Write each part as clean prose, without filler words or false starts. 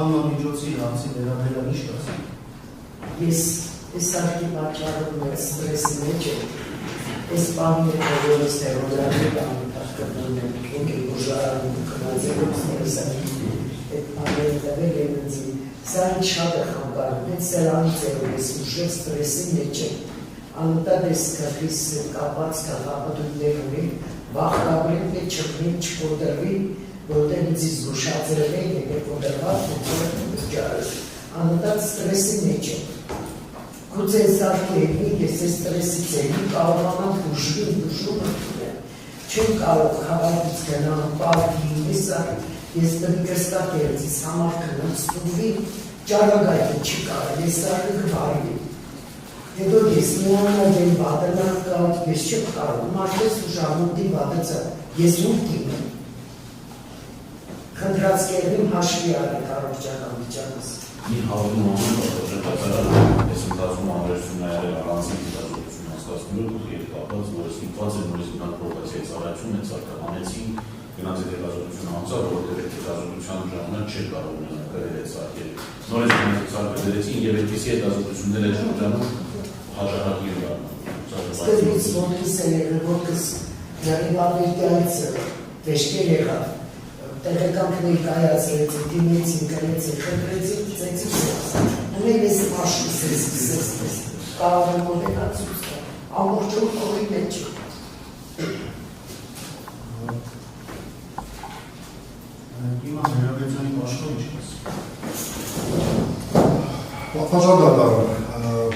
կապանամիջոցի հարցի վերաբերյալ ինչ կասեք։ Ես այս արկի պատճառով մեծ ստրեսի մեջ եմ։ Այս բանը որից տերորային բան կգնում ենք ուժարանում կնացելով ստրեսային այդ բաները տվել են ինձ սա ինչ շատ է խանգարում այդ սրանից է որ ես ուժեղ ստրեսի մեջ եմ անընդհատ այս կրկիս կապած կապատույթներ ունի վաղ կապրին պետք չխնի չկոտրվի որտեղ ինձ զգուշացրել են եկեք կոտրված անընդհատ ստրեսի մեջ եմ Գուցե սարքի ես այս ստրեսից եմ կարողանամ բուժում չեմ կարող խավարից գնամ պարկի ես տրիկրստակ երեցիս համար կնամ ստուգվի ճարագայթը չի կարել ես սարքը գվարվի հետո ես միանալ եմ բադրանան կատ ես չեմ կարող մարդես ու ժամուտի բադացա ես ուտիմ եմ խնդրած կերվիմ հաշվի արեք առողջական վիճակս Մի հավում ամեն ես ընդասում անվերություն նայարել առանցին դիտազոտություն հասկացնելու և կապած, որ ստիպված են նորից գնալ պրովոկացիայից առաջում են ցանկականեցին գնաց այդ հետազոտությունը անցավ, որովհետև այդ հետազոտության ժամանակ չէր կարող ունենալ կրել այդ սարքերը։ Նորից գնաց սարքը դրեցին և այդպիսի հետազոտություններ այդ շրջանում հաջողակի են դառնում։ Սկզբից ոնքիս է եղել, որքս Գարիբալդիայից վեշտեր եղավ, տեղեկանքներ կայացրեցին, դիմեցին, կրեցին, խնդրեցին, ծեցին սեքս։ Ունել ես մաշկիս ես սկսես, կարող եմ մոտենացուց, ամորջով կողի մեջ է։ Հիմա հերավեցանի աշխով ինչ կաս։ Պատվաժան դատարան,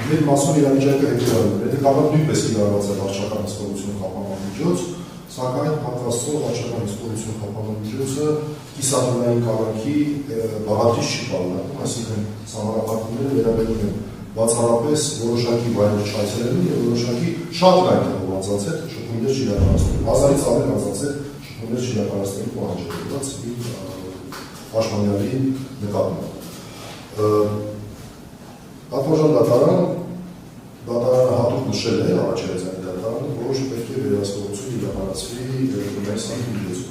մեր մասում իրավիճակը հետևյալն է, հետևաբար նույնպես կիրառված է վարչական հսկողություն կապանամիջոց, սակայն պատրաստող վարչական հսկողություն կապանամիջոցը կիսադրնային կառույցի բաղադրիչ չի պարունակում, այսինքն սահմանափակումները վերաբերում են բացառապես որոշակի վայրեր չայցելելու և որոշակի շատ լայն թվով անձանց հետ շփումներ չիրականացնելու, հազարից ավել անձանց հետ շփումներ չիրականացնելու պահանջարկված պաշտպանյալի նկատմամբ։ Պատվաժան դատարանը հատուկ նշել է առաջերեզանի դատարանը, որ պետք է վերահսկողություն իրականացվի էլեկտրոնային սարքի միջոցով։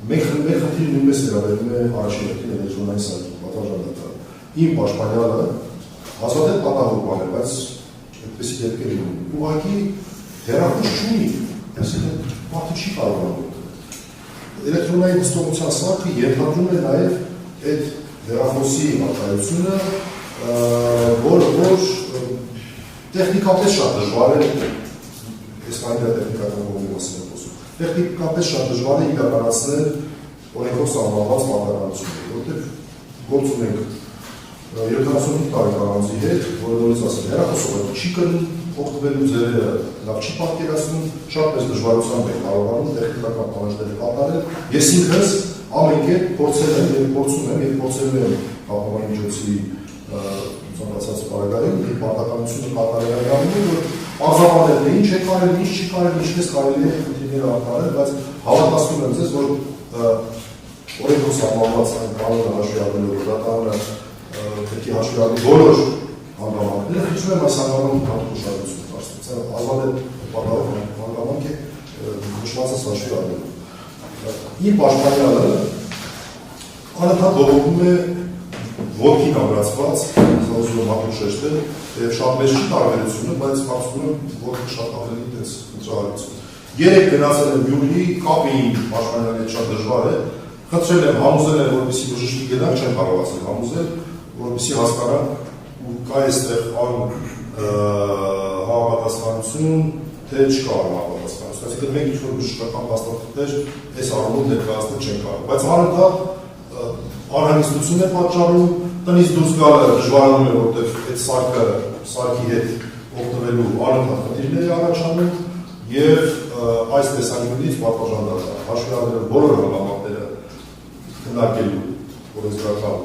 Մեր խնդիրը նույնպես վերաբերում է առաջերեզանի էլեկտրոնային սարքի, պատվաժան դատարանը։ Իմ պաշտպանյալը հազվադեպ պատահական է, բայց այդպիսի դեպքեր ունի։ Ուղղակի հեռախոս չունի, այսինքն մարդը չի կարողանում օգտվել։ Էլեկտրոնային հսկողության սարքը ենթադրում է նաև այդ հեռախոսի առկայությունը, որ տեխնիկապես շատ դժվար է, ես կանիրա տեխնիկական կողմի մասին եմ խոսում, տեխնիկապես շատ դժվար է իրականացնել օրենքով սահմանված մարտականությունները, որտեղ գործ ունենք 75 տարեկան անձի հետ, որը նորից ասել հեռախոսով չի կրում, օգտվելու ձևերը լավ չի պատկերացնում, շատ մեծ դժվարությամբ ենք կարողանում տեխնիկական պահանջները կատարել, ես ինքս ամեն կերպ փորձել եմ և փորձում եմ և փորձելու եմ կապանամիջոցի ծանրացած բարեկարգում իր պարտականությունը կատարելագործում, որ արձանագրել է ինչ է կարելի, ինչ չի կարելի, ինչպես կարելի է խնդիրները արտարել, բայց հավատացնում եմ ձեզ, որ օրենքով սահմանված այն կանոնը հաշվի առնելու, որ դատարանը պետք է հաշվի առնի բոլոր հանգամանքները, խնդրում եմ այս հանգամանքի հատուկ ուշադրություն դարձնել, ազատ պատահող հանգամանք է նշվածս հաշվի առնելու։ Իմ պաշտպանյալը անընդհատ բողոքում է ոտքին ամրացված, ուզում եմ հատուկ շեշտել, և շատ մեծ չի տարբերությունը, բայց կարծում եմ ոտքը շատ ավելի տես ընտրահարություն։ Երեք գնացել եմ Գյումրի, կապ էին պաշտպանյալի հետ շատ դժվար է, խնդրել եմ, համոզել եմ, որպեսզի բժշկի գնանք, չեմ կարողացել համոզել, որպեսզի հասկանանք ու կա այստեղ համապատասխանություն, թե չկա համապատասխանություն, այսինքն մենք ինչ-որ բժշկական փաստաթղթեր այս առումով ներկայացնել չեն կարող, բայց անընդհատ անհանգստություն է պատճառում, տնից դուրս գալը դժվարանում է, որտեղ այդ սարքի հետ օգտվելու անընդհատ խնդիրներ է առաջանում և այս տեսանկյունից պատվաժան դատարան հաշվի առնելով բոլոր հանգամանքները քննարկելու օրենսդրական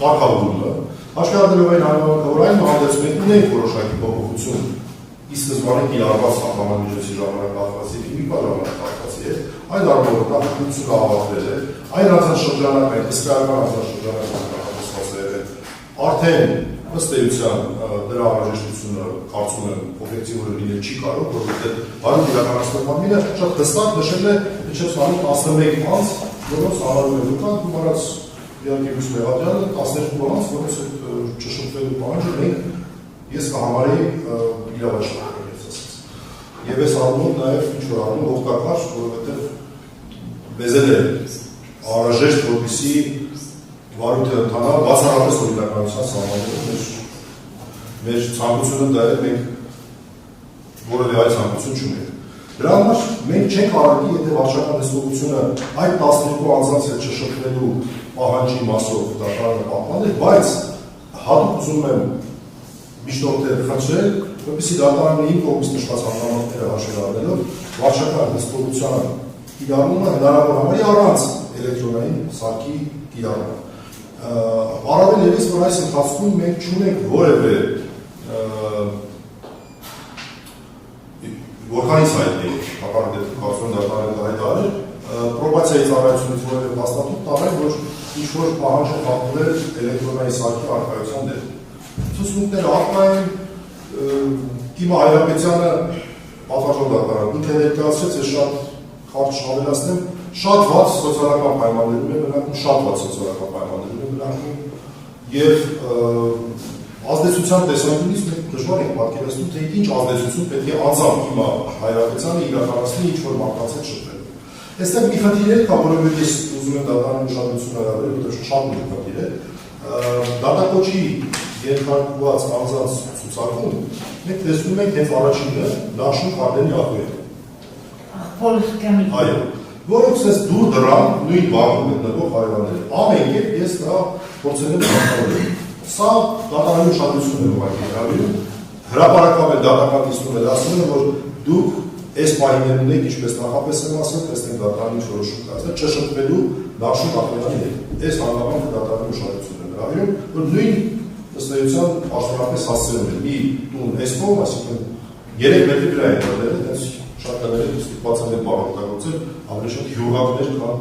կարգավորումը, հաշվի առնելով այն հանգամանքը, որ այն հանդերձ մենք ունենք որոշակի փոփոխություն ի սկզբանե կիրառված կապանամիջոցի ժամանակ կախվածի և մի բան ժամանակ կախվածի հետ, այն առումով նախագծությունը ավարտվել է, այն հանրաշրջանակը, հսկայական հանրաշրջանակը նախատեսված է եղել, արդեն ըստ էության դրա անհրաժեշտությունը կարծում եմ օբյեկտիվորեն լինել չի կարող, որովհետև հարյուր իրականացնող մամիլը շատ հստակ նշել է մինչև 11 անց, որոնց համարում է վկան գումարած իհարկե Լույս Մեղադրյանը 12 բանից, որից այդ չշփվելու պահանջը մենք ես կհամարեի իրավաշխատել, ես ասած։ Եվ այս առումով նաև ինչ-որ առումով օգտակար, որովհետև մեզել է անհրաժեշտ, որպեսզի վարույթը ընթանա բացառապես օրինականության սահմաններում մեր ցանկությունը դա է, մենք որևէ այլ ցանկություն չունենք։ Դրա համար մենք չենք արագի, եթե վարչական հսկողությունը այդ 12 անձանց հետ չշփվելու պահանջի մասով դատարանը պահպանել, բայց հատուկ ուզում եմ միջնորդել խնդրել, որպեսզի դատարանը իմ կողմից նշված հանգամանքները հաշվի առնելով վարչական հսկողության կիրառումը հնարավոր համարի առանց էլեկտրոնային սարքի կիրառումը։ Առավել ևս, որ այս ընթացքում մենք չունենք որևէ որքանից հայտնի հակառակ դեպքում դատարանը հայտարարել պրոբացիայի ծառայությունից որևէ փաստաթուղթ տարել, որ ինչ-որ պահանջ է խախտվել էլեկտրոնային սարքի առկայության դեպքում։ Ցուցմունքները առկա են, Կիմա Հայրապետյանը պատվարժան դատարան ինքը ներկայացրեց, ես շատ խարճ ավելացնեմ, շատ վատ սոցիալական պայմաններում է բնակվում, շատ վատ սոցիալական պայմաններում է բնակվում եւ ազդեցության տեսանկյունից մենք դժվար ենք պատկերացնում, թե ինչ ազդեցություն պետք է անձամբ Կիմա Հայրապետյանը իրականացնի ինչ-որ մարդկանց հետ շփվելու։ Այստեղ մի խնդիր է, որովհետեւ ես ուզում եմ դատարանի ուշադրություն հրավիրել, որովհետեւ շատ մեծ խնդիր է։ Դատակոչի երկարկված անձանց ցուցակում մենք տեսնում ենք հենց առաջինը Դաշնուկ Արտեմի աղբերը։ Պոլիսկանի։ Այո, որոնց էս դուր դրան նույն բակում գտնվող հարևանները։ Ամեն կերպ ես դա փորձել եմ հասկանալ։ Սա դատարանի ուշադրությունն է ուղղակի հրավիրում։ Հրապարակաբար դատական դիսկուսիոն է ասում, որ դուք այս պահին ունեք, ինչպես նախապես եմ ասել, տեսնենք դատարանի որոշում կայացնել, չշփվելու Դաշնուկ Արտեմյանի հետ։ Այս հանգամանքը դատարանի ուշադրությունն է հրավիրում, որ նույն ըստեյության աշխարհապես հասցրել է մի տուն այս կողմ, այսինքն 3 մետրի վրա է դրել, այդպես շատ կաներել ստիպված են բառ օգտագործել, ավելի շատ հյուրակներ քան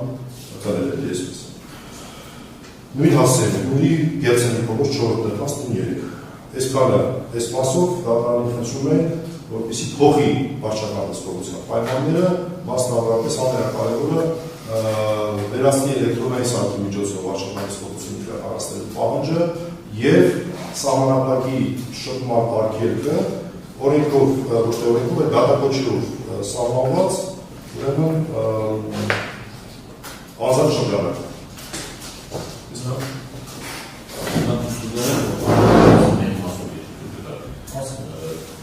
կաներել այսպես։ Նույն հասցրել է, ունի Գերցենիկովոս 4 դրված տուն 3։ Այսքանը, այս մասով դատարանի խնդրում են, որպեսզի փոխի վարչական հսկողության պայմանները, մասնավորապես ամենակարևորը վերացնի էլեկտրոնային սարքի միջոցով վարչական հսկողություն իրականացնելու պահանջը եւ սահմանափակի շփման արգելքը օրենքով, ոչ թե օրենքով, այլ դատակոչիով սահմանված, ուրեմն ազատ շրջանակ։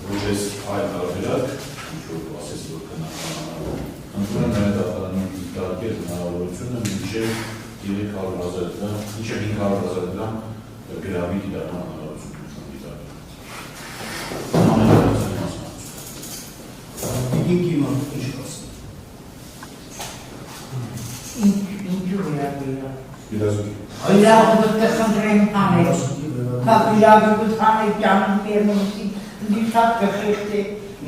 Որպես այլ տարբերակ, ինչ-որ ասեցի, որ կնականանալու, ընդունում եմ նաև դատարանի դիտարկել հնարավորությունը մինչև 300,000 դրամ, մինչև 500,000 դրամ գրավի դիտարկման հնարավորություն դիտարկել։ Ամենահայտնի մասնակցություն։ Կիմա ինչ ասում։ Ինչու վերաբերյալ։ Իրազուկի։ Իրավունքը խնդրեմ անել։ Հա իրավունքը անել ջանում երնուսի դիտակ կխեղդե։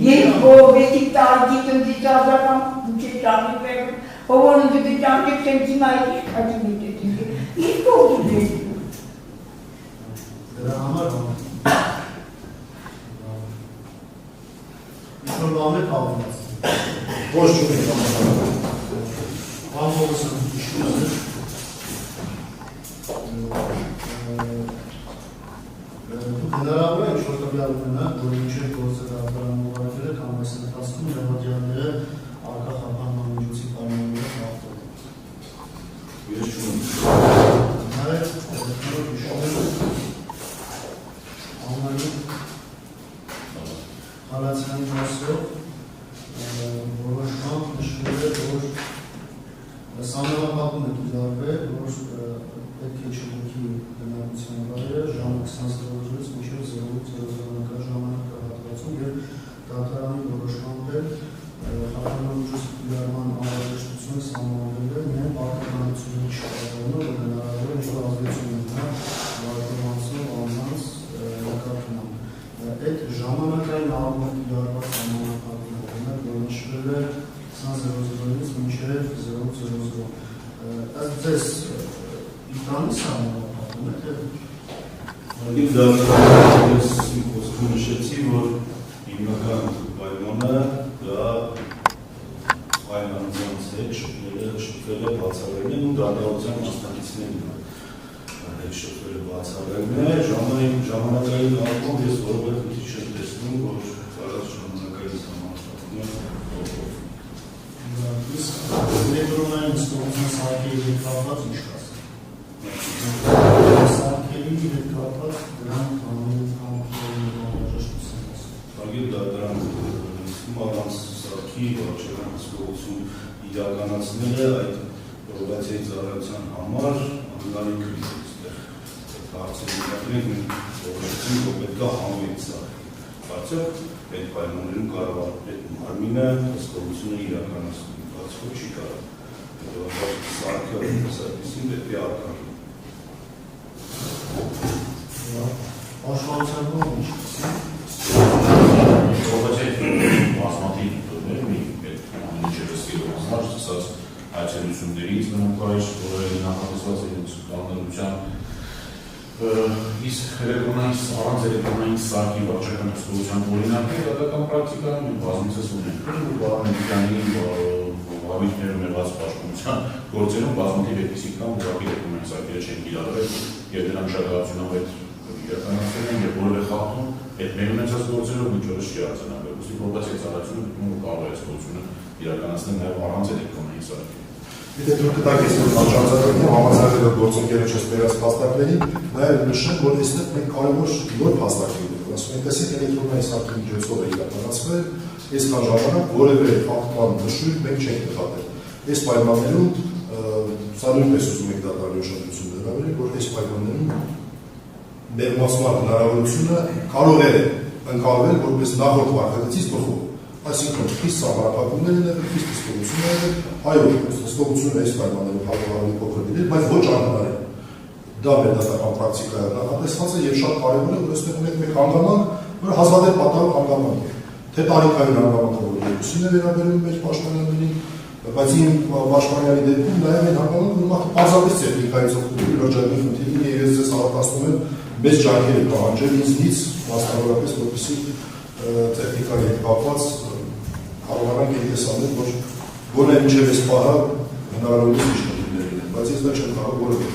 Երկու վետի տարի դիտական չի ճանի վերում։ Ովոն դիտակ կենցի մայքի քաչի դիտի։ Երկու դիտի։ Դրա համար ինչ-որ բան է պահանջված։ Ոչ չունի համաձայն։ Բանվորսն իշում է։ Հնարավոր է ինչ-որ տվյալ ունենալ, որ ինչեր գործը դատարան ուղարկել է կամ այս ընթացքում Մեղադրյանները արկա խափանման միջոցի պայմանները խախտել։ Ես չունեմ։ Նաև նոր հիշում եմ անունի Հալացյանի մասով որոշմամբ նշվել է, որ սահմանափակում է դիտարկվել, որ պետք է չլուքի բնակության վայրը ժամը 20:00-ից մինչև 0:00 ժամանակահատվածում եւ դատարանի որոշմամբ է խախտման միջոցի կիրառման անհրաժեշտությունը սահմանվել է միայն պարտականությունների շրջանում, որ հնարավոր է ինչ-որ ազդեցություն ունենա վարչականացնող անձանց նկատմամբ։ Այդ ժամանակային առումով կիրառված սահմանափակումը, որ նշվել է 20:00-ից մինչև 0:00։ Այս ձեզ Իրանի սահմանափակում է, թե Իմ դարձած խոսքում նշեցի, որ հիմնական պայմանը դա այն անձանց հետ շփվելը բացառելն են ու դատավորության մասնակիցներն են։ հետ շփվելը բացառելն է, ժամանակային առումով ես որովհետև քիչ եմ տեսնում, որ ծառած ժամանակային համարտակում Իսկ էլեկտրոնային ստորության սարքերի հետ կապված ինչ կաս։ Սարքերի հետ կապված դրանք ամեն անհրաժեշտություն է։ Հարգել դրանք առանց սարքի վարչական հսկողություն իրականացնելը այդ պրոբացիայի ծառայության համար անհնարին քրիստից է։ Հարցը իրականենք մենք որոշեցինք, որ պետք է համույթ սարք։ Արդյոք այդ պայմաններում կարող է այդ մարմինը հսկողությունը իրականացնել, բացվում չի կարող։ Հետևաբար սարքը սարքիսին պետք է արկան։ Պաշտպանության կողմը ինչ կաս։ Պրոբացիայի բազմաթիվ դեպքերում համար սկսած այցելություններից նմուկայից, որը նախատեսված է իրենց կանոնադրության, իսկ առանց էլեկտրոնային սարքի վարչական հսկողության օրինակներ դատական պրակտիկայում բազմիցս ունենք։ Պարամեդիկանի հավիքներում եղած պաշտպանության գործերում բազմաթիվ այդպիսի կան, որակի էլեկտրոնային սարքերը չեն կիրառվել եւ դրանք շատ արդյունավետ իրականացել են եւ որևէ խախտում այդ մեր ունեցած գործերով ոչ որոշ չի արձանագրել։ Ուստի պրոբացիայի ծառայությունը պետք է կարող է հսկողությունը իրականացնել նաև առանց էլեկտրոնային սարքի։ Եթե դուք կտակ ես անչափազանցում համաձայնելով գործընկերը չես բերած փաստարկներին, նաև նշեմ, որ այստեղ մենք կարևոր նոր փաստարկներ ունենք։ Ասում ենք, այսինքն էլեկտրոնային սարքի միջոցով է իրականացվել, այսքան ժամանակ որևէ ֆակտման նշույլ մենք չենք նկատել։ Այս պայմաններում սա նույնպես ուզում ենք դատարանի ուշադրություն դրել, որ այս պայմաններում մեղմացման հնարավորությունը կարող է ընկալվել որպես նախորդ վարքագծից բխում։ Այսինքն խիստ սահմանափակումներ են եղել, խիստ հսկողություններ են եղել, այո, հսկողությունը այս պայմաններում ավելի փոքր լինել, բայց ոչ անհնար է։ Դա մեր դատական պրակտիկայում նախատեսված է եւ շատ կարեւոր է, որ այստեղ ունենք մեկ հանգամանք, որը հազվադեպ պատահող հանգամանք է։ Թե տարիքային հանգամանքը, որ երկուսին է վերաբերում մեր պաշտպանյաններին, բայց իմ պաշտպանյանի դեպքում նաեւ այն հանգամանքը, որ մարդը պարզապես տեխնիկայից օգտվում է, լրջագույն խնդիրին եւ ես ձեզ հավատացնում եմ, մեծ ջանքեր է պահանջել ինձնից, մասնավորապես որպեսզի տեխնիկայի հետ կապված կարողանանք տեսնել, որ գոնե մինչև այս պահը հնարավորինս ինչ խնդիրներ լինեն, բայց ես դա չեմ կարող որևէ